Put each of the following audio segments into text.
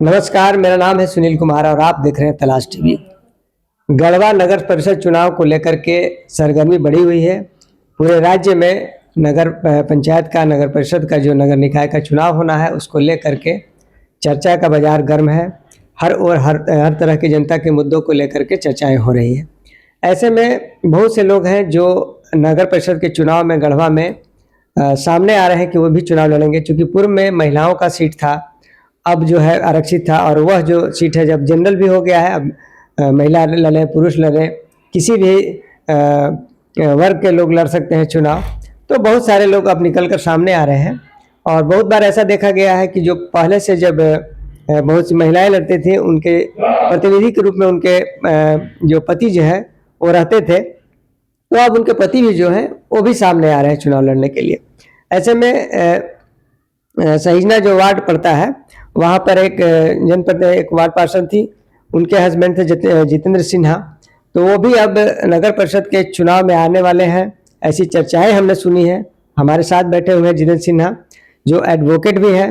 नमस्कार, मेरा नाम है सुनील कुमार और आप देख रहे हैं तलाश टीवी। गढ़वा नगर परिषद चुनाव को लेकर के सरगर्मी बढ़ी हुई है। पूरे राज्य में नगर पंचायत का, नगर परिषद का, जो नगर निकाय का चुनाव होना है, उसको लेकर के चर्चा का बाजार गर्म है। हर तरह की जनता के मुद्दों को लेकर के चर्चाएं हो रही है। ऐसे में बहुत से लोग हैं जो नगर परिषद के चुनाव में गढ़वा में सामने आ रहे हैं कि वो भी चुनाव लड़ेंगे। चूँकि पूर्व में महिलाओं का सीट था, अब जो है आरक्षित था, और वह जो सीट है जब जनरल भी हो गया है, अब महिला लड़े, पुरुष लड़े, किसी भी वर्ग के लोग लड़ सकते हैं चुनाव। तो बहुत सारे लोग अब निकल कर सामने आ रहे हैं। और बहुत बार ऐसा देखा गया है कि जो पहले से जब बहुत सी महिलाएं लड़ते थे, उनके प्रतिनिधि के रूप में उनके जो पति जो है वो रहते थे, तो अब उनके पति भी जो हैं वो भी सामने आ रहे हैं चुनाव लड़ने के लिए। ऐसे में सहिजना जो वार्ड पड़ता है, वहाँ पर एक एक वार्ड पार्षद थी, उनके हस्बैंड थे जितेंद्र सिन्हा, तो वो भी अब नगर परिषद के चुनाव में आने वाले हैं, ऐसी चर्चाएं हमने सुनी हैं। हमारे साथ बैठे हुए हैं जितेंद्र सिन्हा, जो एडवोकेट भी हैं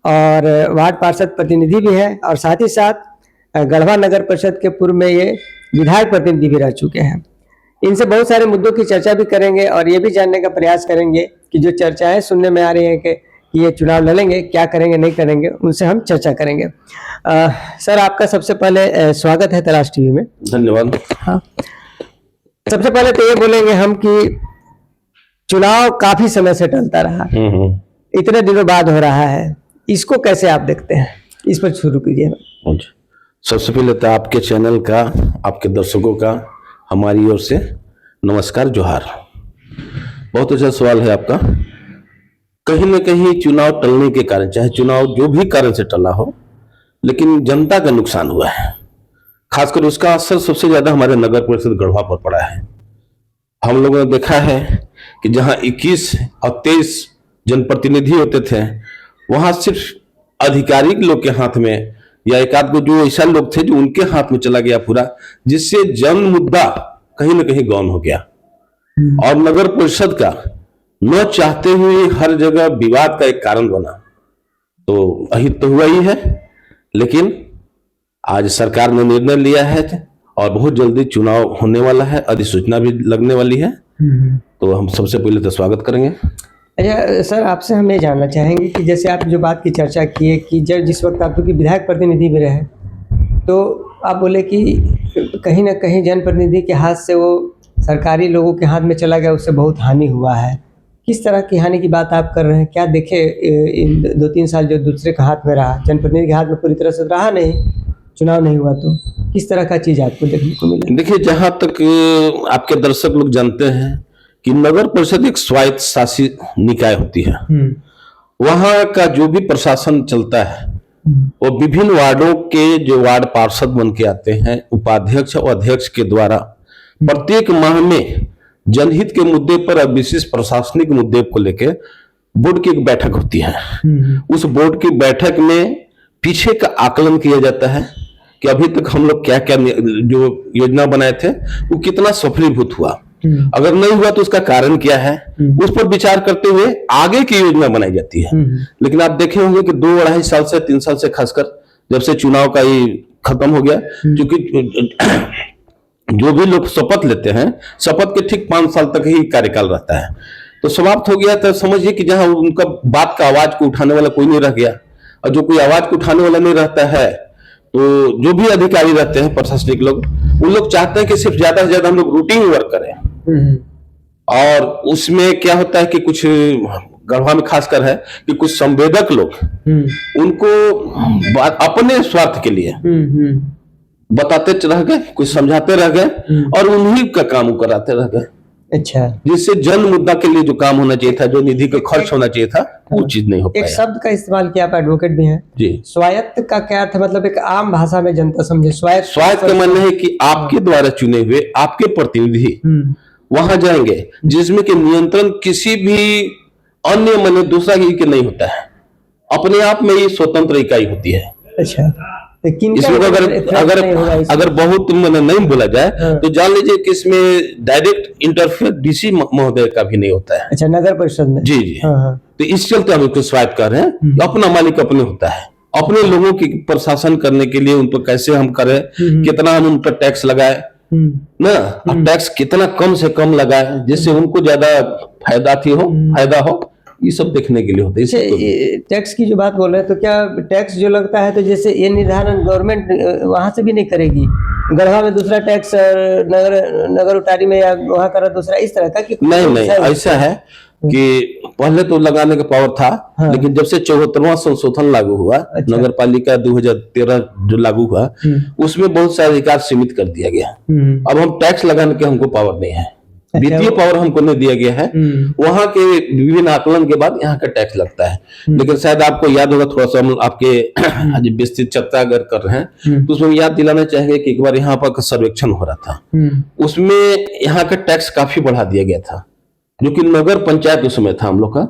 और वार्ड पार्षद प्रतिनिधि भी हैं, और साथ ही साथ गढ़वा नगर परिषद के पूर्व में ये विधायक प्रतिनिधि भी रह चुके हैं। इनसे बहुत सारे मुद्दों की चर्चा भी करेंगे और ये भी जानने का प्रयास करेंगे कि जो चर्चाएं सुनने में आ रही हैं कि ये चुनाव लड़ेंगे, क्या करेंगे, नहीं करेंगे, उनसे हम चर्चा करेंगे। सर, आपका सबसे पहले स्वागत है तलाश टीवी में। धन्यवाद। हाँ, सबसे पहले तो ये बोलेंगे हम कि चुनाव काफी समय से टलता रहा, इतने दिनों बाद हो रहा है, इसको कैसे आप देखते हैं? इस पर शुरू कीजिए। सबसे पहले तो आपके चैनल का, आपके दर्शकों का हमारी ओर से नमस्कार, जोहार। बहुत अच्छा सवाल है आपका। कहीं न कहीं चुनाव टलने के कारण, चाहे चुनाव जो भी कारण से टला हो, लेकिन जनता का नुकसान हुआ है। खासकर उसका असर सबसे ज्यादा हमारे नगर परिषद गढ़वा पर पड़ा है। हम लोगों ने देखा है कि जहां 21 और 23 जनप्रतिनिधि होते थे, वहां सिर्फ आधिकारिक लोग के हाथ में या एक आध को जो ऐसा लोग थे जो उनके हाथ में चला गया पूरा, जिससे जन मुद्दा कहीं न कहीं गौन हो गया। और नगर परिषद का न चाहते हुए हर जगह विवाद का एक कारण बना। तो अहित तो हुआ ही है, लेकिन आज सरकार ने निर्णय लिया है और बहुत जल्दी चुनाव होने वाला है, अधिसूचना भी लगने वाली है। तो हम सबसे पहले तो स्वागत करेंगे। अच्छा सर, आपसे हम ये जानना चाहेंगे कि जैसे आप जो बात की चर्चा की है कि जब जिस वक्त आप क्योंकि विधायक प्रतिनिधि भी रहे, तो आप बोले कि कहीं ना कहीं जनप्रतिनिधि के हाथ से वो सरकारी लोगों के हाथ में चला गया, उससे बहुत हानि हुआ है। किस तरह की हानि की बात आप कर रहे हैं? क्या देखे इन 2-3 साल जो दूसरे के हाथ में रहा, जनप्रतिनिधि के हाथ में पूरी तरह से रहा नहीं, चुनाव नहीं हुआ, तो किस तरह का चीज आपको देखने को मिला? देखिए, जहां तक आपके दर्शक लोग जानते हैं कि नगर परिषद एक स्वायत्त शासित निकाय होती है। वहां का जो भी प्रशासन चलता है वो विभिन्न वार्डों के जो वार्ड पार्षद बन के आते हैं, उपाध्यक्ष और अध्यक्ष के द्वारा प्रत्येक माह में जनहित के मुद्दे पर और विशेष प्रशासनिक मुद्दे को लेकर बोर्ड की एक बैठक होती है। उस बोर्ड की बैठक में पीछे का आकलन किया जाता है कि अभी तक हम लोग क्या क्या जो योजना बनाए थे वो कितना सफलीभूत हुआ, अगर नहीं हुआ तो उसका कारण क्या है, उस पर विचार करते हुए आगे की योजना बनाई जाती है। लेकिन आप देखे होंगे कि 2-2.5 साल से 3 साल से खासकर जब से चुनाव का ये खत्म हो गया, क्योंकि जो भी लोग शपथ लेते हैं, शपथ के ठीक 5 साल तक ही कार्यकाल रहता है, तो समाप्त हो गया। तो समझिए कि जहां उनका बात का आवाज को उठाने वाला कोई नहीं रह गया, और जो कोई आवाज को उठाने वाला नहीं रहता है, तो जो भी अधिकारी रहते हैं प्रशासनिक लोग, उन लोग चाहते हैं कि सिर्फ ज्यादा से ज्यादा हम लोग रूटीन वर्क करें। और उसमें क्या होता है कि कुछ गढ़वा में खासकर है कि कुछ संवेदक लोग उनको अपने स्वार्थ के लिए बताते रह गए, कुछ समझाते रह गए और उन्हीं का काम कराते रह गए। अच्छा, जिससे जन मुद्दा के लिए जो काम होना चाहिए था, जो निधि का खर्च होना चाहिए था, वो चीज नहीं हो पाया। एक शब्द का इस्तेमाल किया, आप एडवोकेट भी हैं जी। स्वायत्त का क्या अर्थ, मतलब एक आम भाषा में जनता समझे स्वायत्त का मानना है कि आपके द्वारा चुने हुए आपके प्रतिनिधि वहां जाएंगे, जिसमें कि नियंत्रण किसी भी अन्य माने दूसरा ही के नहीं होता है, अपने आप में ये स्वतंत्र इकाई होती है। अच्छा, इसमें अगर बहुत नहीं बोला जाए तो जान लीजिए कि इसमें डायरेक्ट इंटरफेयर डीसी महोदय का भी नहीं होता है। अच्छा, नगर परिषद में? जी जी। तो इस चलते हम इसको स्वायत्त कर रहे हैं, अपना मालिक अपने होता है। अपने लोगों की प्रशासन करने के लिए उन पर कैसे हम करें, कितना हम उन पर टैक्स लगाए ना, टैक्स कितना कम से कम लगाए जिससे उनको ज्यादा फायदा हो, ये सब देखने के लिए होता है। ये टैक्स की जो बात बोल रहे हैं, तो क्या टैक्स जो लगता है तो जैसे ये निर्धारण गवर्नमेंट वहां से भी नहीं करेगी? गढ़वा में दूसरा टैक्स, नगर उटारी में या वहां करा दूसरा, इस तरह का कि नहीं ऐसा है कि पहले तो लगाने का पावर था। हाँ। लेकिन जब से 74वां संशोधन लागू हुआ, अच्छा। नगर पालिका 2013 जो लागू हुआ, उसमें बहुत सारे अधिकार सीमित कर दिया गया। अब हम टैक्स लगाने के हमको पावर नहीं है, वित्तीय पावर हमको नहीं दिया गया है। वहां के विभिन्न आकलन के बाद यहाँ का टैक्स लगता है। लेकिन शायद आपको याद होगा, थोड़ा सा हम आपके आज विस्तृत चर्चा अगर कर रहे हैं तो उसमें याद दिलाना चाहेंगे कि एक बार यहाँ पर सर्वेक्षण हो रहा था, उसमें यहाँ का टैक्स काफी बढ़ा दिया गया था, जो कि नगर पंचायत उस समय था हम लोग का,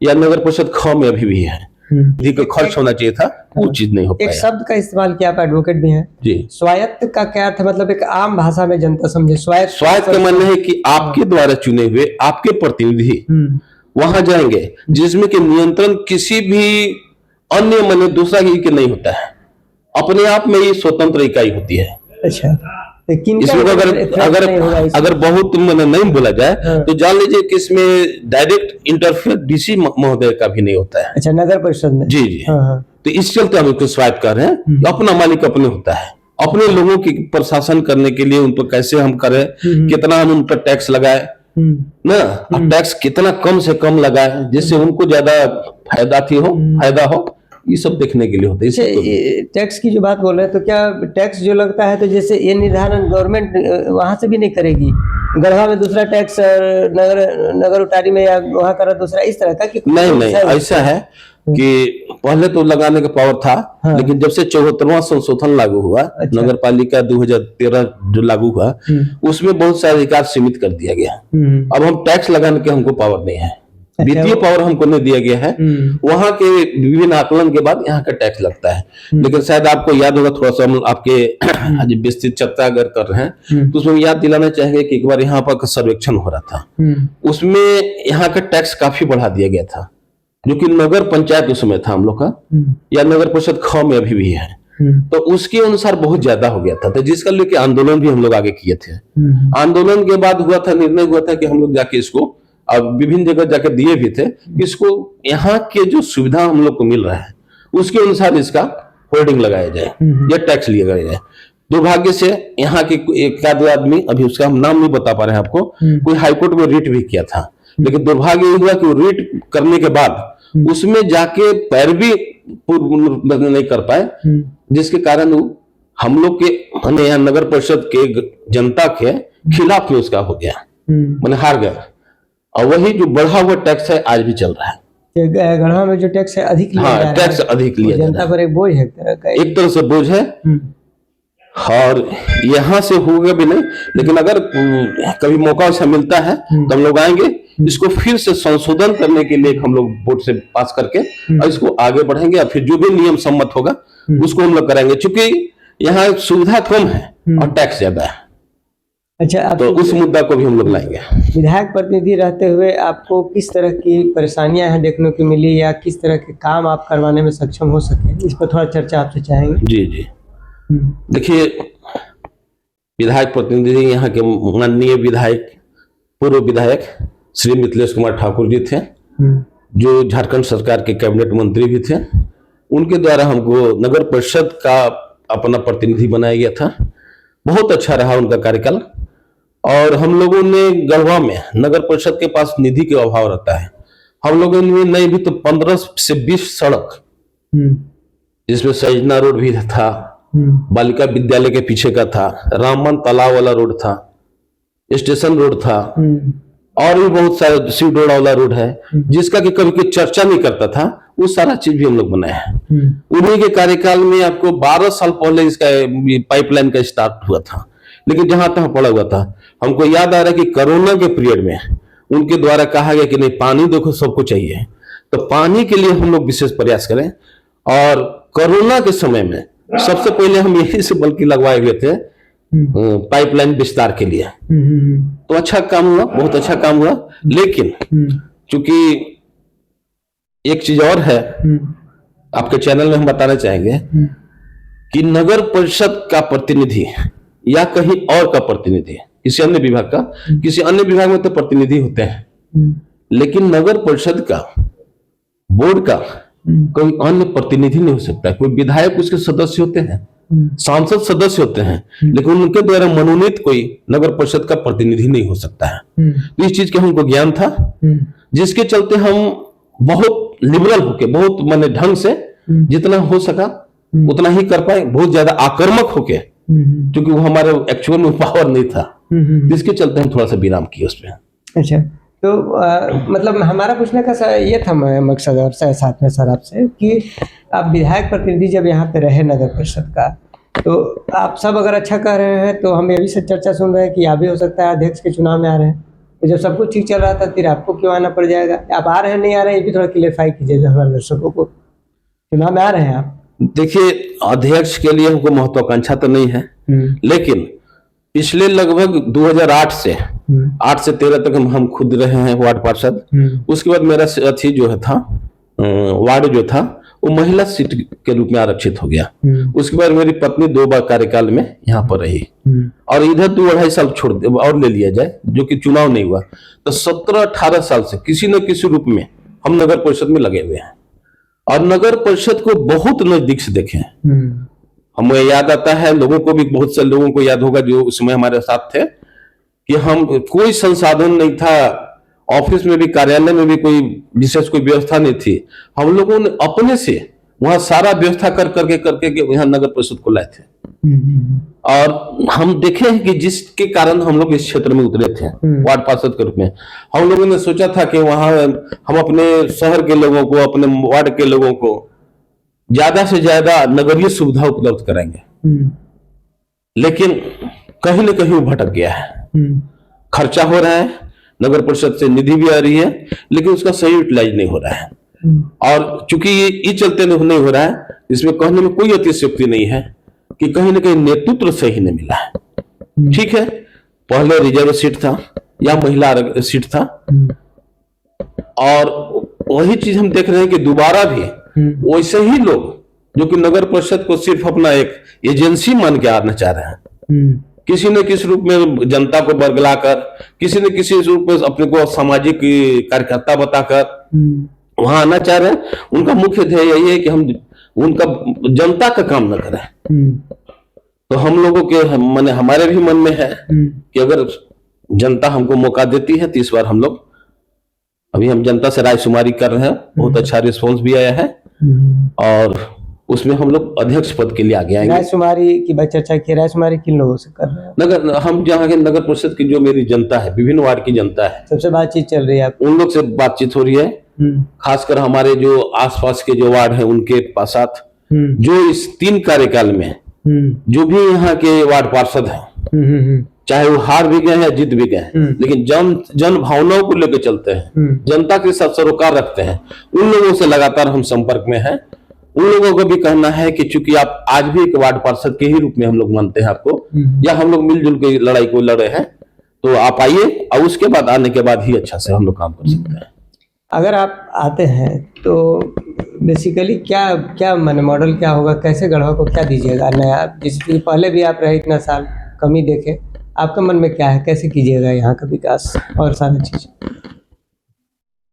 या नगर परिषद ख में अभी भी है, खर्च होना चाहिए था, वो चीज नहीं हो पाया। एक शब्द का इस्तेमाल किया, आप एडवोकेट भी हैं जी। स्वायत्त का क्या अर्थ है? मतलब एक आम भाषा में जनता समझे स्वायत्त का मानना है कि आपके द्वारा चुने हुए आपके प्रतिनिधि वहां जाएंगे, जिसमें कि नियंत्रण किसी भी अन्य माने दूसरा के नहीं होता है, अपने आप में ये स्वतंत्र इकाई होती है। अच्छा, इसमें अगर बहुत नहीं बोला जाए तो जान लीजिए कि इसमें डायरेक्ट इंटरफेयर डीसी महोदय का भी नहीं होता है। अच्छा, नगर परिषद में? जी जी। तो इस चलते हम इसको स्वायत्त कर रहे हैं, अपना मालिक अपने होता है, अपने लोगों की प्रशासन करने के लिए उन पर कैसे हम करें, कितना हम उन पर टैक्स लगाए ना, टैक्स कितना कम से कम लगाए जिससे उनको ज्यादा फायदा हो, ये सब देखने के लिए होता है। टैक्स की जो बात बोल रहे हैं, तो क्या टैक्स जो लगता है तो जैसे ये निर्धारण गवर्नमेंट वहां से भी नहीं करेगी? गढ़वा में दूसरा टैक्स, नगर उटारी में या वहां करा दूसरा, इस तरह का कि नहीं ऐसा है कि पहले तो लगाने का पावर था। हाँ। लेकिन जब से 74वां संशोधन लागू हुआ, अच्छा। नगर पालिका 2013 जो लागू हुआ, उसमें बहुत सारे अधिकार सीमित कर दिया गया। अब हम टैक्स लगाने के हमको पावर नहीं है, वित्तीय पावर हमको नहीं दिया गया है। वहां के विभिन्न आकलन के बाद यहाँ का टैक्स लगता है। लेकिन शायद आपको याद होगा, थोड़ा सा हम आपके आज विस्तृत चर्चा अगर कर रहे हैं तो उसमें याद दिलाना चाहेंगे कि एक बार यहाँ पर सर्वेक्षण हो रहा था, उसमें यहाँ का टैक्स काफी बढ़ा दिया गया था, जो कि नगर पंचायत उस समय था हम लोग का, या नगर परिषद ख में अभी भी है। तो उसके अनुसार बहुत ज्यादा हो गया था, तो जिसका लेके आंदोलन भी हम लोग आगे किए थे। आंदोलन के बाद हुआ था, निर्णय हुआ था कि हम लोग जाके इसको अब विभिन्न जगह जाके दिए भी थे, इसको यहाँ के जो सुविधा हम लोग को मिल रहा है उसके अनुसार इसका होल्डिंग लगाया जाए या टैक्स लिया जाए। दुर्भाग्य से यहाँ के एक आदमी, अभी उसका हम नाम नहीं बता पा रहे हैं आपको, कोई हाईकोर्ट में रिट भी किया था, लेकिन दुर्भाग्य ये हुआ कि वो रिट करने के बाद उसमें जाके पैरवी नहीं कर पाए, जिसके कारण हम लोग के मैंने यहाँ नगर परिषद के जनता के खिलाफ में उसका हो गया, मैंने हार गया। और वही जो बढ़ा हुआ टैक्स है आज भी चल रहा है। गढ़वा में जो टैक्स है अधिक लिया जा रहा है, टैक्स अधिक लिया जनता पर एक बोझ है, एक तरह से बोझ है। और यहाँ से होगा भी नहीं, लेकिन अगर कभी मौका ऐसा मिलता है तो हम लोग आएंगे, इसको फिर से संशोधन करने के लिए हम लोग बोर्ड से पास करके और इसको आगे बढ़ेंगे, और फिर जो भी नियम सम्मत होगा उसको हम लोग कराएंगे, क्योंकि यहाँ सुविधा कम है और टैक्स ज्यादा है। अच्छा, तो उस मुद्दा को भी हम लोग लाएंगे। विधायक प्रतिनिधि रहते हुए आपको किस तरह की परेशानियां हैं देखने को मिली, या किस तरह के काम आप करवाने में सक्षम हो सके, इस पर थोड़ा चर्चा आपसे चाहेंगे। जी जी। देखिए, विधायक प्रतिनिधि यहाँ के माननीय विधायक, पूर्व विधायक श्री मिथिलेश कुमार ठाकुर जी थे, जो झारखंड सरकार के कैबिनेट मंत्री भी थे। उनके द्वारा हमको नगर परिषद का अपना प्रतिनिधि बनाया गया था। बहुत अच्छा रहा उनका कार्यकाल। और हम लोगों ने गढ़वा में नगर परिषद के पास निधि के अभाव रहता है, हम लोगों ने नहीं भी तो 15 से 20 सड़क, जिसमें सजना रोड भी था, बालिका विद्यालय के पीछे का था, राममन तालाब वाला रोड था, स्टेशन रोड था, और भी बहुत सारे शिवडोड़ा वाला रोड है, जिसका कि कभी कोई चर्चा नहीं करता था, वो सारा चीज भी हम लोग बनाए हैं। उन्हीं के कार्यकाल में आपको 12 साल पहले इसका पाइपलाइन का स्टार्ट हुआ था। लेकिन जहां तक पड़ा हुआ था, हमको याद आ रहा है कि कोरोना के पीरियड में उनके द्वारा कहा गया कि नहीं, पानी देखो सबको चाहिए, तो पानी के लिए हम लोग विशेष प्रयास करें। और कोरोना के समय में सबसे पहले हम यही से बल्कि लगवाए हुए थे पाइपलाइन विस्तार के लिए। तो अच्छा काम हुआ, बहुत अच्छा काम हुआ। लेकिन चूंकि एक चीज और है आपके चैनल में हम बताना चाहेंगे कि नगर परिषद का प्रतिनिधि या कहीं और का प्रतिनिधि, किसी अन्य विभाग का, किसी अन्य विभाग में तो प्रतिनिधि होते हैं, लेकिन नगर परिषद का, बोर्ड का कोई अन्य प्रतिनिधि नहीं हो सकता। कोई विधायक उसके सदस्य होते हैं, सांसद सदस्य होते हैं, लेकिन उनके द्वारा मनोनीत कोई नगर परिषद का प्रतिनिधि नहीं हो सकता है। तो इस चीज का हमको ज्ञान था, जिसके चलते हम बहुत लिबरल होके, बहुत माने ढंग से जितना हो सका उतना ही कर पाए, बहुत ज्यादा आक्रामक होके, क्योंकि वो हमारे एक्चुअल में पावर नहीं था, जिसके चलते हम थोड़ा सा विराम किए उसमें। अच्छा, तो मतलब हमारा पूछने का ये था मकसद और साथ में सर आपसे कि आप विधायक प्रतिनिधि जब यहाँ पे रहे नगर परिषद का, तो आप सब अगर अच्छा कर रहे हैं तो हम ये भी से चर्चा सुन रहे हैं कि आप भी हो सकता है अध्यक्ष के चुनाव में आ रहे हैं। तो जब सब कुछ ठीक चल रहा था फिर आपको क्यों आना पड़ जाएगा? आप आ रहे हैं नहीं आ रहे हैं, ये भी थोड़ा क्लियरफाई कीजिए हमारे दर्शकों को। चुनाव में आ रहे हैं आप? देखिए, अध्यक्ष के लिए हमको महत्वाकांक्षा तो नहीं है, लेकिन पिछले लगभग 2008 से 8 से 13 तक हम खुद रहे हैं वार्ड पार्षद। उसके बाद मेरा अथी जो है था, वार्ड जो था वो महिला सीट के रूप में आरक्षित हो गया। उसके बाद मेरी पत्नी 2 बार कार्यकाल में यहाँ पर रही, और इधर 2-2.5 साल छोड़ और ले लिया जाए जो कि चुनाव नहीं हुआ, तो 17-18 साल से किसी न किसी रूप में हम नगर परिषद में लगे हुए हैं और नगर परिषद को बहुत नजदीक से देखे हैं। हमें याद आता है, लोगों को भी, बहुत से लोगों को याद होगा जो उस समय हमारे साथ थे, कि हम कोई संसाधन नहीं था, ऑफिस में भी, कार्यालय में भी कोई विशेष कोई व्यवस्था नहीं थी। हम लोगों ने अपने से वहां सारा व्यवस्था करके यहाँ नगर परिषद को लाए थे। और हम देखे हैं कि जिसके कारण हम लोग इस क्षेत्र में उतरे थे वार्ड पार्षद के रूप में। हम लोगों ने सोचा था कि वहां हम अपने शहर के लोगों को, अपने वार्ड के लोगों को ज्यादा से ज्यादा नगरीय सुविधा उपलब्ध कराएंगे, लेकिन कहीं न कहीं वो भटक गया है। खर्चा हो रहा है, नगर परिषद से निधि भी आ रही है, लेकिन उसका सही यूटिलाइज नहीं हो रहा है। और चूंकि ये चलते नहीं हो रहा है, इसमें कहने में कोई अतिशयोक्ति नहीं है कि कहीं ना कहीं नेतृत्व सही नहीं मिला है। ठीक है, पहले रिजर्व सीट था या महिला सीट था, और वही चीज हम देख रहे हैं कि दोबारा भी वैसे ही लोग जो कि नगर परिषद को सिर्फ अपना एक एजेंसी मान के आना चाह रहे हैं, किसी न किसी रूप में जनता को बरगलाकर, किसी न किसी रूप में अपने को सामाजिक कार्यकर्ता बताकर वहां आना चाह रहे हैं। उनका मुख्य ध्येय यही है कि हम उनका जनता का काम न करें। तो हम लोगों के मन, हमारे भी मन में है कि अगर जनता हमको मौका देती है तो इस बार हम लोग, अभी हम जनता से रायशुमारी कर रहे हैं, बहुत अच्छा रिस्पॉन्स भी आया है, और उसमें हम लोग अध्यक्ष पद के लिए आगे आएंगे। रायशुमारी की चर्चा की, रायशुमारी किन लोगों से कर रहे हैं? नगर, हम जहाँ के नगर परिषद की जो मेरी जनता है, विभिन्न वार्ड की जनता है, सबसे बातचीत चल रही है? उन लोग से बातचीत हो रही है, खासकर हमारे जो आसपास के जो वार्ड है उनके साथ, जो इस 3 कार्यकाल में जो भी यहाँ के वार्ड पार्षद हैं, चाहे वो हार भी गए हैं, जीत भी गए हैं, लेकिन जन भावनाओं को लेकर चलते हैं, जनता के साथ सरोकार रखते हैं, उन लोगों से लगातार हम संपर्क में हैं। उन लोगों को भी कहना है कि चूंकि आप आज भी एक वार्ड पार्षद के ही रूप में हम लोग मानते हैं आपको, या हम लोग मिलजुल के लड़ाई को लड़े हैं, तो आप आइए, और उसके बाद आने के बाद ही अच्छा से हम लोग काम कर सकते हैं। अगर आप आते हैं तो बेसिकली क्या मन मॉडल क्या होगा, कैसे गढ़वा को क्या दीजिएगा नया? जिसके पहले भी आप रहे इतना साल, कमी देखे, आपके मन में क्या है, कैसे कीजिएगा यहाँ का विकास और सारी चीज?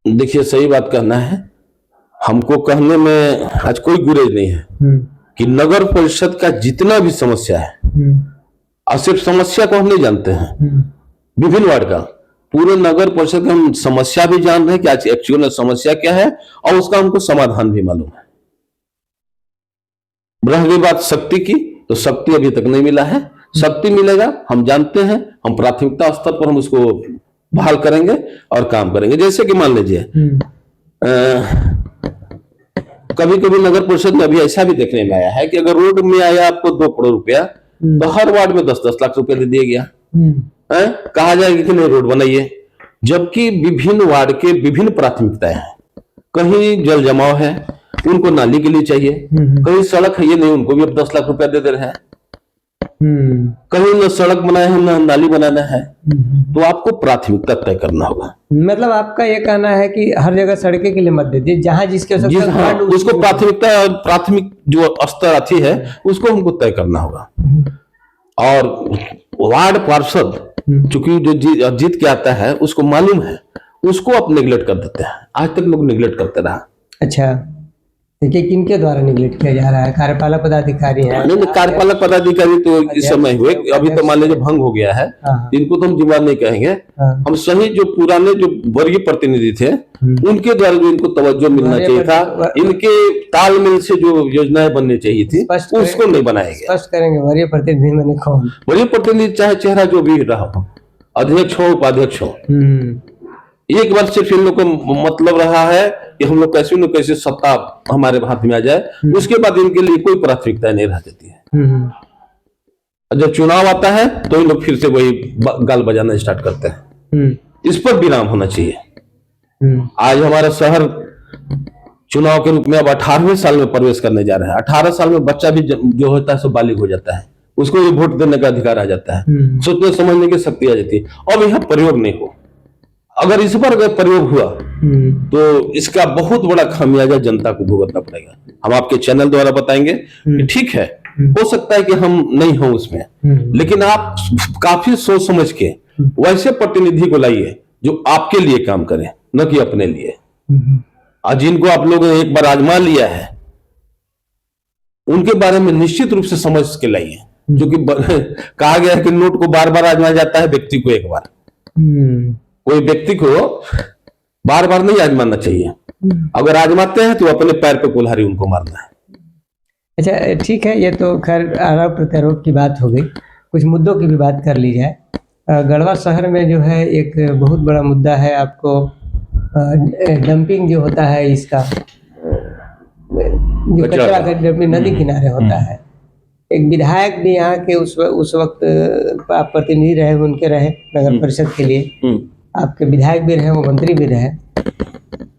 देखिए, सही बात कहना है, हमको कहने में आज कोई गुरेज नहीं है कि नगर परिषद का जितना भी समस्या है, और सिर्फ समस्या को हम नहीं जानते हैं, विभिन्न वार्ड का, पूरे नगर परिषद का हम समस्या भी जान रहे हैं कि आज एक्चुअल में समस्या क्या है, और उसका हमको समाधान भी मालूम है। रह गई बात शक्ति की, तो शक्ति अभी तक नहीं मिला है। शक्ति मिलेगा, हम जानते हैं, हम प्राथमिकता स्तर पर हम उसको बहाल करेंगे और काम करेंगे। जैसे कि मान लीजिए, कभी कभी नगर परिषद में अभी ऐसा भी देखने में आया है कि अगर रोड में आया आपको 2 करोड़ रुपया, तो हर वार्ड में 10-10 लाख रुपया दे दिया गया, कहा जाएगा कि नहीं रोड बनाइए, जबकि विभिन्न वार्ड के विभिन्न प्राथमिकताएं हैं। कहीं जल जमाव है, उनको नाली के लिए चाहिए, कहीं सड़क है, ये नहीं, उनको भी अब 10 लाख रुपया दे रहे हैं। कहीं न सड़क बनाए हैं न नाली बनाना है, तो आपको प्राथमिकता तय करना होगा। मतलब आपका ये कहना है कि हर जगह सड़कें के लिए मत दीजिए, जहाँ जिसके जी हाँ, उसको प्राथमिकता, प्राथमिक जो स्तर आती है उसको हमको तय करना होगा। और वार्ड पार्षद चूंकि जो जीत के आता है उसको मालूम है, उसको आप निगलेक्ट कर देते हैं। आज तक लोग निगलेक्ट करते रहा। अच्छा, देखिए किनके द्वारा निगलेक्ट किया जा रहा है? कार्यपालक पदाधिकारी है? नहीं, कार्यपालक पदाधिकारी तो इस समय हुए, अभी तो मान लीजिए भंग हो गया है, इनको तो हम जिम्मेदार नहीं कहेंगे। हम सही जो पुराने जो वर्गीय प्रतिनिधि थे उनके द्वारा जो इनको तवज्जो मिलना चाहिए था, इनके तालमेल से जो योजनाएं बननी चाहिए थी उसको नहीं बनाया गया। स्पष्ट करेंगे वर्गीय प्रतिनिधि मैंने कौन? वर्गीय प्रतिनिधि चाहे चेहरा जो भी रहा हो, अध्यक्ष हो उपाध्यक्ष हो, एक बार सिर्फ इन लोग को मतलब रहा है कि हम लोग कैसे न कैसे सत्ता हमारे हाथ में आ जाए, उसके बाद इनके लिए कोई प्राथमिकता नहीं रह जाती है। जब चुनाव आता है तो इन लोग फिर से वही गाल बजाना स्टार्ट करते हैं। इस पर विराम होना चाहिए। आज हमारा शहर चुनाव के रूप में अब 18वें साल में प्रवेश करने जा रहा है। 18 साल में बच्चा भी जो होता है सो बालिग हो जाता है, उसको भी वोट देने का अधिकार आ जाता है, सोचने समझने की शक्ति आ जाती है। अब यह प्रयोग नहीं हो, अगर इस पर अगर प्रयोग हुआ तो इसका बहुत बड़ा खामियाजा जनता को भुगतना पड़ेगा। हम आपके चैनल द्वारा बताएंगे कि ठीक है, हो सकता है कि हम नहीं हो उसमें, लेकिन आप काफी सोच समझ के वैसे प्रतिनिधि को लाइए जो आपके लिए काम करे, न कि अपने लिए। आज जिनको आप लोगों ने एक बार आजमा लिया है उनके बारे में निश्चित रूप से समझ के लाइए, जो कि कहा गया है कि नोट को बार बार आजमाया जाता है, व्यक्ति को एक बार। कोई व्यक्ति को बार बार नहीं आजमाना चाहिए, अगर आजमाते हैं तो अपने पैर पे कुल्हाड़ी उनको मारना है। अच्छा ठीक है, ये तो खैर आरोप प्रत्यारोप की बात हो गई, कुछ मुद्दों की भी बात कर ली जाए। गढ़वा शहर में जो है एक बहुत बड़ा मुद्दा है, आपको डंपिंग जो होता है इसका, जो कचरा नदी किनारे होता है। एक विधायक भी यहाँ के उस वक्त आप प्रतिनिधि रहे, उनके रहे नगर परिषद के लिए, आपके विधायक भी रहे, वो मंत्री भी रहे।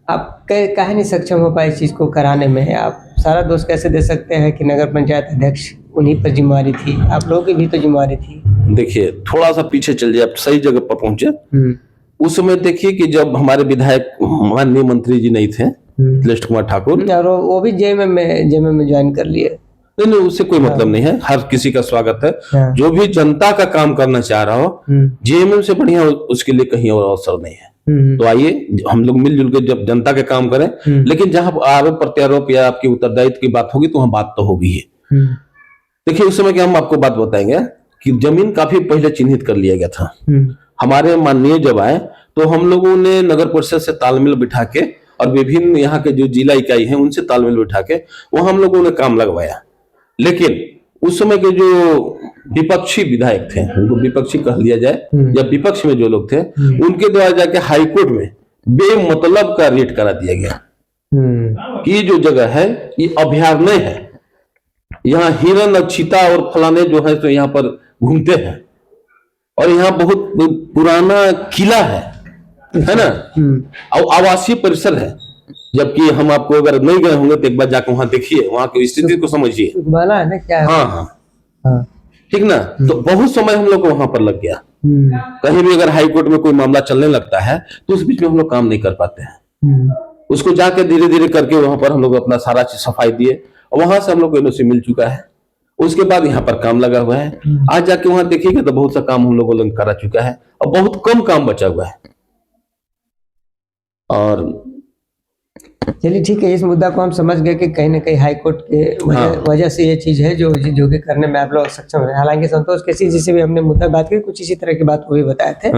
आप काहे नहीं सक्षम हो पाए इस चीज़ को कराने में? आप सारा दोष कैसे दे सकते हैं कि नगर पंचायत अध्यक्ष उन्हीं पर जिम्मेवारी थी? आप लोगों की भी तो जिम्मेवारी थी। देखिए थोड़ा सा पीछे चल जाए, आप सही जगह पर पहुंचे। उस समय देखिए कि जब हमारे विधायक माननीय मंत्री जी नहीं थे, तिलेश कुमार ठाकुर, और वो भी जेएमएम में ज्वाइन कर लिए। नहीं, उससे कोई मतलब नहीं है, हर किसी का स्वागत है। जो भी जनता का काम करना चाह रहा हो, जेएमएम से बढ़िया उसके लिए कहीं और अवसर नहीं है। तो आइए हम लोग मिलजुल के जब जनता के काम करें, लेकिन जहां आरोप प्रत्यारोप या आपकी उत्तरदायित्व की बात होगी तो वहां बात तो होगी ही। देखिए उस समय की हम आपको बात बताएंगे कि जमीन काफी पहले चिन्हित कर लिया गया था। हमारे माननीय जब आए तो हम लोगों ने नगर परिषद से तालमेल बिठा के और विभिन्न यहाँ के जो जिला इकाई है उनसे तालमेल बिठा के वो हम लोगों ने काम लगवाया। लेकिन उस समय के जो विपक्षी विधायक थे, उनको विपक्षी कह लिया जाए या विपक्ष में जो लोग थे, उनके द्वारा जाके हाईकोर्ट में बेमतलब का रेट करा दिया गया कि ये जो जगह है ये अभयारण्य है, यहाँ हिरन और चीता और फलाने जो है तो यहाँ पर घूमते हैं, और यहाँ बहुत पुराना किला है ना, और आवासीय परिसर है। जबकि हम आपको अगर नहीं गए होंगे तो एक बार जाकर वहां देखिए, वहां की स्थिति को समझिए। है ना क्या? हाँ, ठीक ना। तो बहुत समय हम लोग को वहां पर लग गया। कहीं भी अगर हाई कोर्ट में कोई मामला चलने लगता है तो उस बीच में हम लोग काम नहीं कर पाते हैं। उसको जाके धीरे धीरे करके वहां पर हम लोग अपना सारा चीज सफाई दिए, और वहां से हम लोग को एनओसी मिल चुका है। उसके बाद यहाँ पर काम लगा हुआ है। आज जाके वहां देखिएगा तो बहुत सा काम हम लोगों ने करा चुका है और बहुत कम काम बचा हुआ है। और चलिए ठीक है, इस मुद्दा को हम समझ गए कि कहीं ना कहीं हाईकोर्ट के वजह से ये चीज है जो कि करने में आप लोग सक्षम है। हालांकि संतोष केसी जी से भी हमने मुद्दा बात की, कुछ इसी तरह की बात वो भी बताए थे।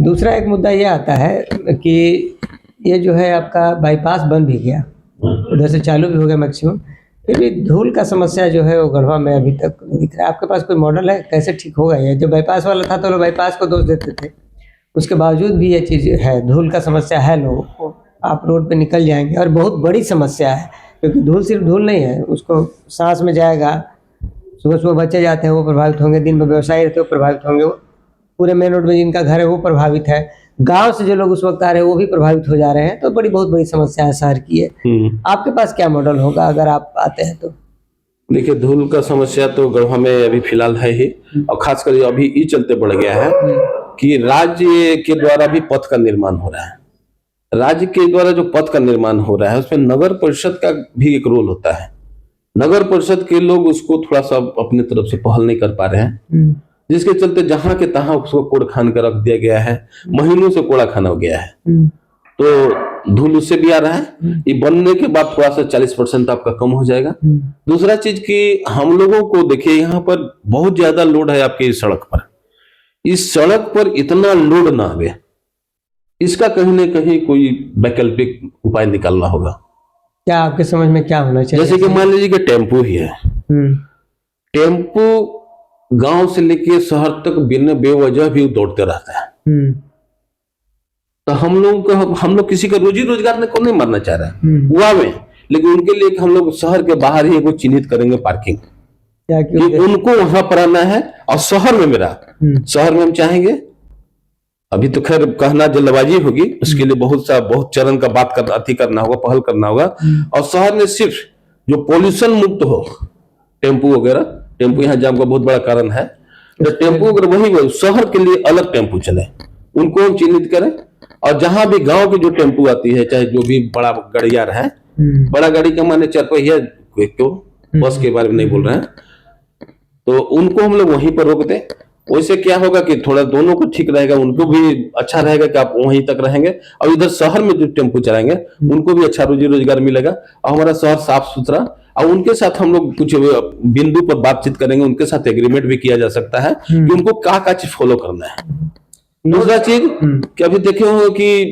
दूसरा एक मुद्दा ये आता है कि ये जो है आपका बाईपास बन भी गया, उधर से चालू भी हो गया मैक्सिमम, फिर भी धूल का समस्या जो है वो गढ़वा में अभी तक नहीं दिख रहा है। आपके पास कोई मॉडल है कैसे ठीक होगा ये? जो बाईपास वाला था तो लोग बाईपास को दोष देते थे, उसके बावजूद भी ये चीज़ है, धूल का समस्या है लोगों को। आप रोड पे निकल जाएंगे और बहुत बड़ी समस्या है, क्योंकि धूल सिर्फ धूल नहीं है, उसको सांस में जाएगा। सुबह सुबह बच्चे जाते हैं वो प्रभावित होंगे, दिन में व्यवसायी रहते हैं वो प्रभावित होंगे, पूरे मेन रोड में जिनका घर है वो प्रभावित है, गांव से जो लोग उस वक्त आ रहे हैं वो भी प्रभावित हो जा रहे हैं। तो बहुत बड़ी समस्या है शहर की है। आपके पास क्या मॉडल होगा अगर आप आते हैं तो? देखिए, धूल का समस्या तो गढ़वा में अभी फिलहाल है ही, और खासकर अभी ये चलते बढ़ गया है कि राज्य के द्वारा भी पथ का निर्माण हो रहा है। राज्य के द्वारा जो पथ का निर्माण हो रहा है उसमें नगर परिषद का भी एक रोल होता है। नगर परिषद के लोग उसको थोड़ा सा अपनी तरफ से पहल नहीं कर पा रहे हैं, जिसके चलते जहां के तहां उसको कोड़ खान कर रख दिया गया है, महीनों से कोड़ा खाना हो गया है। तो धूल उससे भी आ रहा है। ये बनने के बाद थोड़ा सा 40% आपका कम हो जाएगा। दूसरा चीज कि हम लोगों को देखिए, यहाँ पर बहुत ज्यादा लोड है आपके इस सड़क पर। इस सड़क पर इतना लोड ना आवे, इसका कहीं ना कहीं कोई वैकल्पिक उपाय निकालना होगा। क्या आपके समझ में क्या होना चाहिए? जैसे कि मान लीजिए कि टेम्पो ही है, टेम्पो गांव से लेके शहर तक बिना बेवजह भी दौड़ते रहता है। तो हम लोग किसी का रोजी रोजगार को नहीं मारना चाह रहे हैं, हुआ में, लेकिन उनके लिए हम लोग शहर के बाहर ही वो चिन्हित करेंगे पार्किंग, कि उनको वहां पर आना है। और शहर में शहर में हम चाहेंगे, अभी तो खैर कहना जल्दबाजी होगी, उसके लिए बहुत चरण का बात करना होगा, पहल करना होगा। और शहर में सिर्फ जो पोल्यूशन मुक्त हो, टेम्पू वगैरह, टेम्पू यहाँ जाम का बहुत बड़ा कारण है, तो टेम्पू अगर वही शहर के लिए अलग टेम्पू चले, उनको हम चिन्हित करें। और जहां भी गांव की जो टेम्पू आती है, चाहे जो भी बड़ा गाड़ियां है, बड़ा गाड़ी का माने 4 पहिया, तो बस के बारे में नहीं बोल रहे हैं, तो उनको हम लोग वहीं पर रोक दें। वैसे क्या होगा कि थोड़ा दोनों को ठीक रहेगा, उनको भी अच्छा रहेगा कि आप वहीं तक रहेंगे, और इधर शहर में जो टेम्पू चलाएंगे उनको भी अच्छा रोजी रोजगार मिलेगा, और हमारा शहर साफ सुथरा। और उनके साथ हम लोग कुछ बिंदु पर बातचीत करेंगे, उनके साथ एग्रीमेंट भी किया जा सकता है कि उनको क्या चीज फॉलो करना है। दूसरा चीज कि अभी देखे हो कि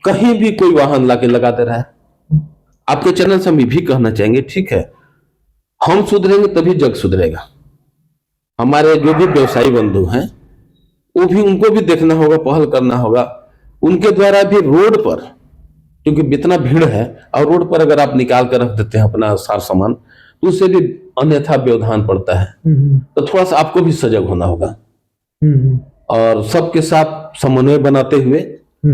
कहीं भी कोई वाहन लाके लगा दे रहा है। आपके चैनल से हम भी कहना चाहेंगे, ठीक है, हम सुधरेंगे तभी जग सुधरेगा। हमारे जो भी व्यवसायी बंधु हैं, वो भी, उनको भी देखना होगा, पहल करना होगा। उनके द्वारा भी रोड पर, क्योंकि इतना भीड़ है, और रोड पर अगर आप निकाल कर रख देते हैं अपना सार सामान, तो उससे भी अन्यथा व्यवधान पड़ता है। तो थोड़ा सा आपको भी सजग होना होगा, और सबके साथ समन्वय बनाते हुए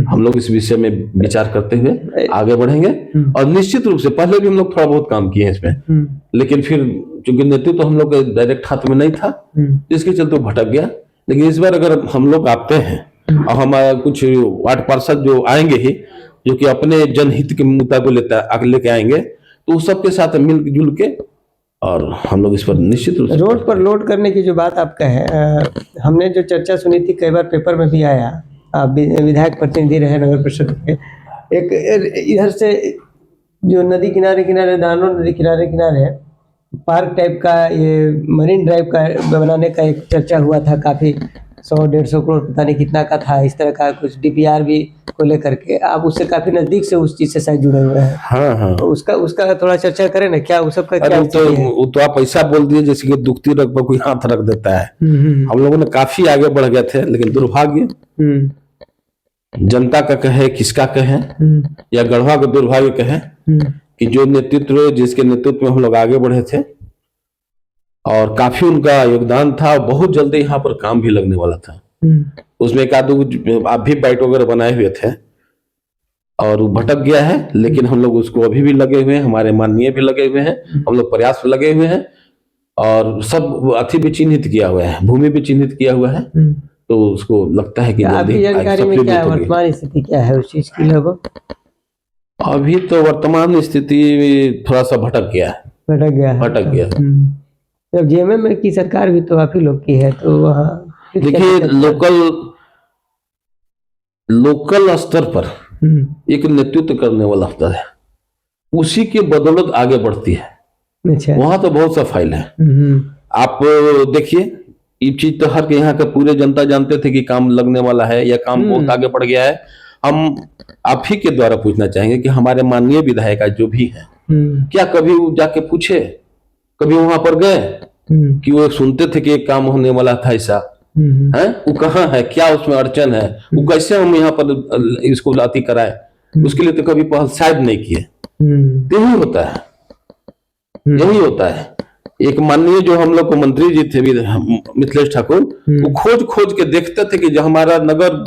हम लोग इस विषय में विचार करते हुए आगे बढ़ेंगे। और निश्चित रूप से पहले भी हम लोग थोड़ा बहुत काम किए हैं इसमें, लेकिन फिर चूंकि नेतृत्व तो हम लोग के डायरेक्ट हाथ में नहीं था, जिसके चलते भटक गया। लेकिन इस बार अगर हम लोग आते हैं, और हमारा कुछ वार्ड पार्षद जो आएंगे ही, जो कि अपने जनहित के मुद्दा को लेके आएंगे, तो सबके साथ मिलजुल के, और हम लोग इस पर निश्चित रूप से रोड पर लोड करने की जो बात आप कहे, हमने जो चर्चा सुनी थी, कई बार पेपर में भी आया, आप विधायक प्रतिनिधि रहे नगर परिषद के, एक इधर से जो नदी किनारे दानो नदी किनारे पार्क टाइप का, ये मरीन ड्राइव का बनाने का एक चर्चा हुआ था, काफी 100-150 करोड़ पता नहीं कितना का था, इस तरह का कुछ DPR भी को लेकर के। आप उससे काफी नजदीक से उस चीज से शायद जुड़े हुए हैं। हाँ। तो उसका थोड़ा चर्चा करें ना, क्या उस सबका क्या तो आप ऐसा बोल दिए जैसे कि दुखती रग पर कोई हाथ रख देता है। हम लोगों ने काफी आगे बढ़ गए थे, लेकिन दुर्भाग्य, जनता का कहे, किसका कहे, या गढ़वा का दुर्भाग्य कहे, कि जो नेतृत्व, जिसके नेतृत्व में हम लोग आगे बढ़े थे, और काफी उनका योगदान था, बहुत जल्दी यहाँ पर काम भी लगने वाला था। उसमें एक आदमी आप भी बाइट वगैरह बनाए हुए थे, और वो भटक गया है, लेकिन हम लोग उसको अभी भी लगे हुए हैं, हमारे माननीय भी लगे हुए हैं, हम लोग प्रयास में लगे हुए हैं, और सब अथी भी चिन्हित किया हुआ है, भूमि भी चिन्हित किया हुआ है। तो उसको लगता है कि आपकी जानकारी में क्या वर्तमान स्थिति क्या है उस चीज की लगभग? अभी तो वर्तमान स्थिति थोड़ा सा भटक गया। जब JMM में की सरकार भी तो आप ही लोग की है, तो वहाँ देखिए, लोकल स्तर पर एक नेतृत्व करने वाला होता है, उसी के बदौलत आगे बढ़ती है। अच्छा। वहां तो बहुत सा फाइल है। आप देखिए, ये चीज तो हर के यहाँ का पूरे जनता जानते थे कि काम लगने वाला है, या काम बहुत आगे बढ़ गया है। हम आप ही के द्वारा पूछना चाहेंगे कि हमारे माननीय विधायक जो भी है, क्या कभी वो जाके पूछे, कभी वहां पर गए कि वो सुनते थे कि एक काम होने वाला था ऐसा है, वो कहाँ है, क्या उसमें अड़चन है, वो कैसे हम यहाँ पर इसको अति कराए, उसके लिए तो कभी पहल शायद नहीं किए। यही होता है। एक माननीय जो हम लोग को मंत्री जी थे मिथिलेश ठाकुर, वो खोज के देखते थे कि जो हमारा नगर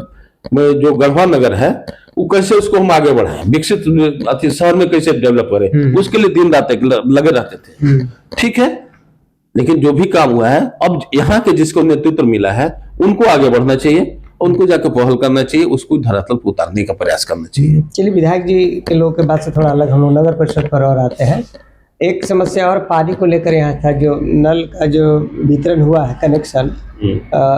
में जो गढ़वा नगर है, वो कैसे उसको हम आगे बढ़ाएं, विकसित शहर में कैसे डेवलप करें, उसके लिए दिन रात लगे रहते थे। ठीक है, लेकिन जो भी काम हुआ है, अब यहाँ के जिसको नेतृत्व मिला है उनको आगे बढ़ना चाहिए, उनको जाकर पहल करना चाहिए, उसको धरातल पर उतारने का प्रयास करना चाहिए। चलिए, विधायक जी के लोग के बात से थोड़ा अलग हम लोग नगर परिषद पर और आते हैं। एक समस्या और पानी को लेकर यहाँ था, जो नल का जो वितरण हुआ है कनेक्शन,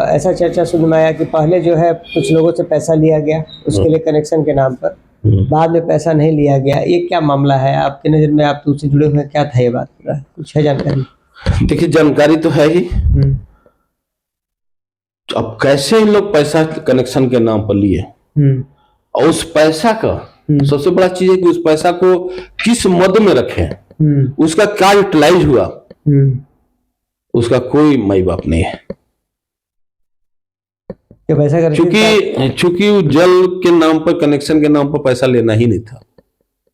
ऐसा चर्चा सुनने में आया कि पहले जो है कुछ लोगों से पैसा लिया गया उसके लिए कनेक्शन के नाम पर, बाद में पैसा नहीं लिया गया। ये क्या मामला है आपके नज़र में? आप तो उससे जुड़े हुए हैं, क्या था ये बात पूरा, कुछ है जानकारी? देखिए, जानकारी तो है ही। अब कैसे इन लोग पैसा कनेक्शन के नाम पर लिए, और उस पैसा का सबसे बड़ा चीज है कि उस पैसा को किस मद में रखें, उसका क्या यूटिलाइज हुआ, उसका कोई माई बाप नहीं है। चूंकि जल के नाम पर, कनेक्शन के नाम पर पैसा लेना ही नहीं था,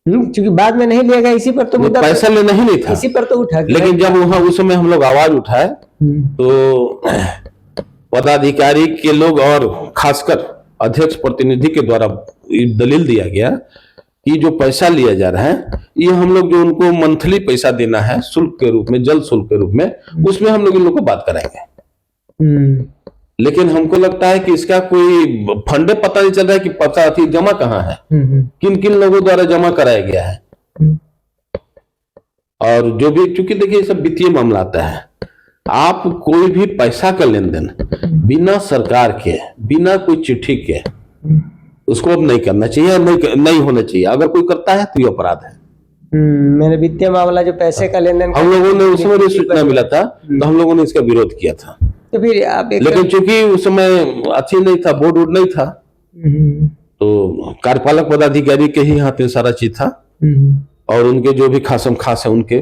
क्योंकि बाद में नहीं लिया गया, इसी पर तो मुद्दा, पैसा लेना ही नहीं था, इसी पर तो उठा। लेकिन जब वहां उस समय हम लोग आवाज उठाए तो पदाधिकारी के लोग और खासकर अध्यक्ष प्रतिनिधि के द्वारा दलील दिया गया कि जो पैसा लिया जा रहा है, ये हम लोग जो उनको मंथली पैसा देना है शुल्क के रूप में, जल शुल्क के रूप में, उसमें हम लोग इन लोग को बात कराएंगे। लेकिन हमको लगता है कि इसका कोई फंडे पता नहीं चल रहा है कि पैसा जमा कहाँ है, किन किन लोगों द्वारा जमा कराया गया है। और जो भी, चूंकि देखिए सब वित्तीय मामला आता है, आप कोई भी पैसा का लेन देन बिना सरकार के, बिना कोई चिट्ठी के, उसको अब नहीं करना चाहिए, नहीं होना चाहिए। अगर कोई करता है तो ये अपराध है। मैंने वित्तीय मामला जो पैसे का लेन देन, हम लोगों ने उस समय सूचना मिला था तो हम लोगों ने इसका विरोध किया था। तो फिर आप लेकिन चूंकि उस समय अच्छी नहीं था, बोर्ड वोर्ड नहीं था, तो कार्यपालक पदाधिकारी के ही हाथ में सारा चीज था, और उनके जो भी खासम खास है उनके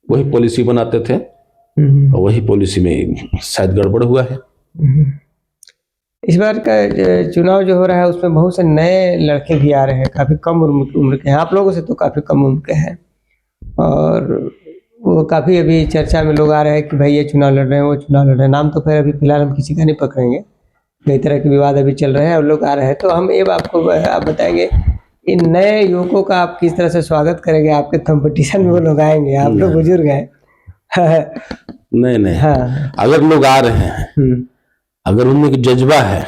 वही पॉलिसी बनाते थे, और वही पॉलिसी में शायद गड़बड़ हुआ है। इस बार का चुनाव जो हो रहा है उसमें बहुत से नए लड़के भी आ रहे हैं, काफी कम उम्र के हैं, आप लोगों से तो काफी कम उम्र के हैं, और वो काफी अभी चर्चा में लोग आ रहे हैं कि भाई ये चुनाव लड़ रहे हैं, वो चुनाव लड़ रहे हैं। नाम तो फिर अभी फिलहाल हम किसी का नहीं पकड़ेंगे, कई तरह के विवाद अभी चल रहे हैं और लोग आ रहे हैं। तो हम ये आपको आप बताएंगे, इन नए युवकों का आप किस तरह से स्वागत करेंगे? आपके कंपटीशन में वो लोग आएंगे, आप लोग बुजुर्ग हैं। नहीं, हाँ, अगर लोग आ रहे हैं, अगर उनमें जज्बा है,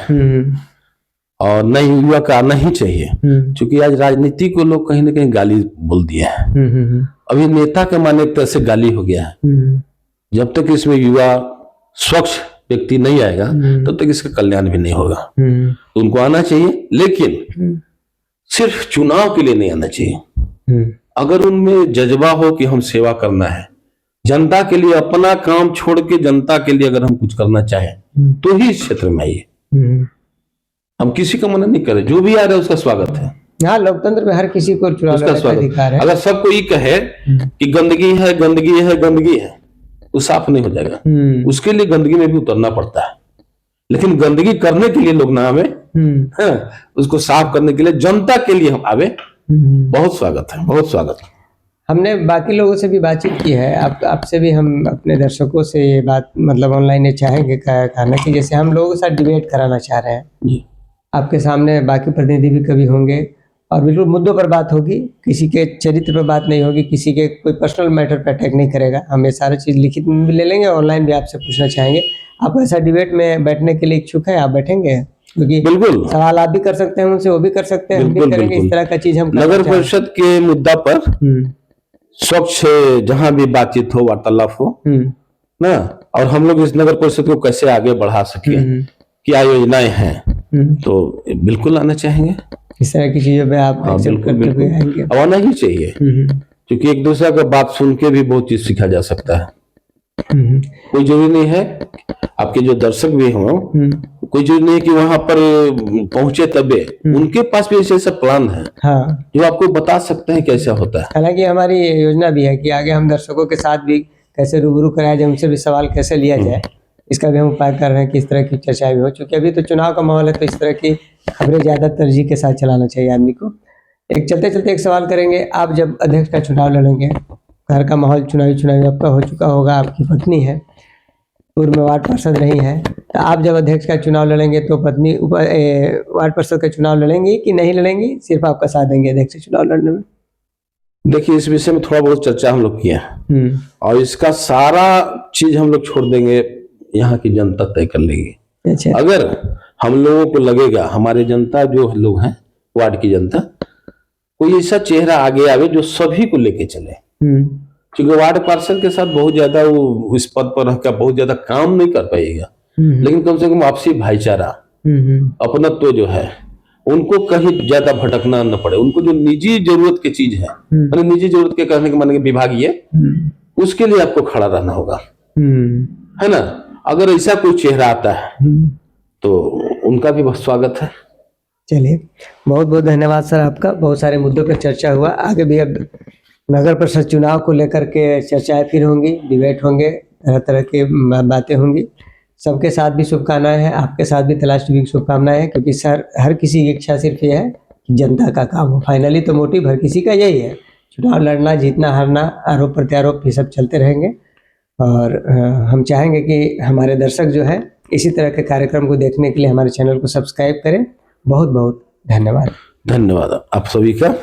और नए युवा का आना ही चाहिए, क्योंकि आज राजनीति को लोग कहीं ना कहीं गाली बोल दिए हैं। अभी नेता के माने एक तरह से गाली हो गया है। जब तक इसमें युवा स्वच्छ व्यक्ति नहीं आएगा तब तक इसका कल्याण भी नहीं होगा। तो उनको आना चाहिए, लेकिन सिर्फ चुनाव के लिए नहीं आना चाहिए। अगर उनमें जज्बा हो कि हम सेवा करना है, जनता के लिए अपना काम छोड़ के जनता के लिए अगर हम कुछ करना चाहें तो ही इस क्षेत्र में आइए। हम किसी का मना नहीं करें, जो भी आ रहा है उसका स्वागत है। हाँ, लोकतंत्र में हर किसी को चुनाव लड़ने का अधिकार है। अगर सबको ये कहे कि गंदगी है, गंदगी है, गंदगी है, तो साफ नहीं हो जाएगा। उसके लिए गंदगी में भी उतरना पड़ता है, लेकिन गंदगी करने के लिए लोग ना आवे, उसको साफ करने के लिए जनता के लिए हम आवे। बहुत स्वागत है, बहुत स्वागत है। हमने बाकी लोगों से भी बातचीत की है, आपसे भी हम अपने दर्शकों से ये बात मतलब ऑनलाइन ये चाहेंगे कहना कि जैसे हम लोगों के साथ डिबेट कराना चाह रहे हैं, आपके सामने बाकी प्रतिनिधि भी कभी होंगे और बिल्कुल मुद्दों पर बात होगी, किसी के चरित्र पर बात नहीं होगी, किसी के कोई पर्सनल मैटर पर अटैक नहीं करेगा। हम ये सारी चीज़ लिखित में भी ले लेंगे, ऑनलाइन भी आपसे पूछना चाहेंगे। आप ऐसा डिबेट में बैठने के लिए इच्छुक है? आप बैठेंगे? क्योंकि बिल्कुल सवाल आप भी कर सकते हैं उनसे, वो भी कर सकते हैं, हम भी करेंगे। इस तरह का चीज हम नगर परिषद के मुद्दा पर स्वच्छ जहां भी बातचीत हो, वार्तालाप हो ना, और हम लोग इस नगर परिषद को कैसे आगे बढ़ा सके, क्या योजनाएं हैं, तो बिल्कुल आना चाहेंगे। इस तरह की चीजों पे आप बिल्कुल आना ही चाहिए, क्योंकि एक दूसरे का बात सुन के भी बहुत चीज सीखा जा सकता है। कोई जरूरी नहीं है, आपके जो दर्शक भी हों, कोई जरूरी नहीं है कि वहां पर पहुंचे तबे, उनके पास भी ऐसा प्लान है जो आपको बता सकते हैं कैसा होता है। हालांकि हमारी योजना भी है कि आगे हम दर्शकों के साथ भी कैसे रूबरू कराया जाए, उनसे भी सवाल कैसे लिया जाए, इसका भी हम उपाय कर रहे हैं कि इस तरह की चर्चा भी हो। चूंकि अभी तो चुनाव का माहौल है, तो इस तरह की खबरें ज्यादा तरजीह के साथ चलाना चाहिए आदमी को। एक चलते चलते एक सवाल करेंगे, आप जब अध्यक्ष का चुनाव लड़ेंगे, घर का माहौल चुनावी आपका हो चुका होगा, आपकी पत्नी है, पूर्व में वार्ड पार्षद रही हैं, तो आप जब अध्यक्ष का चुनाव लड़ेंगे तो पत्नी वार्ड पार्षद का चुनाव लड़ेंगी कि नहीं लड़ेंगी? सिर्फ आपका साथ देंगे अध्यक्ष का चुनाव लड़ने में? देखिए, इस विषय में थोड़ा बहुत चर्चा हम लोग किए हैं, और इसका सारा चीज हम लोग छोड़ देंगे, यहाँ की जनता तय कर लेगी। अच्छा। अगर हम लोगों को लगेगा, हमारे जनता जो लोग हैं, वार्ड की जनता, कोई ऐसा चेहरा आगे आवे जो सभी को लेके चले, क्योंकि वार्ड पार्षद के साथ बहुत ज्यादा वो इस पद पर रहकर बहुत ज्यादा काम नहीं कर पाएगा, लेकिन कम से कम आपसी भाईचारा, अपनत्व जो है, उनको कहीं ज्यादा भटकना न पड़े। उनको जो निजी जरूरत की चीज है, मतलब निजी जरूरत के कहने के माने विभागीय, उसके लिए आपको खड़ा रहना होगा, है ना। अगर ऐसा कोई चेहरा आता है तो उनका भी बहुत स्वागत है। चलिए, बहुत बहुत धन्यवाद सर आपका। बहुत सारे मुद्दों पर चर्चा हुआ, आगे भी अब नगर परिषद चुनाव को लेकर के चर्चाएं फिर होंगी, डिबेट होंगे, तरह तरह की बातें होंगी। सबके साथ भी शुभकामनाएं हैं, आपके साथ भी तलाश टीवी की शुभकामनाएं हैं, क्योंकि सर हर किसी की इच्छा सिर्फ ये है कि जनता का काम हो। फाइनली तो मोटिव हर किसी का यही है, चुनाव लड़ना, जीतना, हारना, आरोप प्रत्यारोप ये सब चलते रहेंगे। और हम चाहेंगे कि हमारे दर्शक जो है इसी तरह के कार्यक्रम को देखने के लिए हमारे चैनल को सब्सक्राइब करें। बहुत बहुत धन्यवाद। धन्यवाद आप सभी का।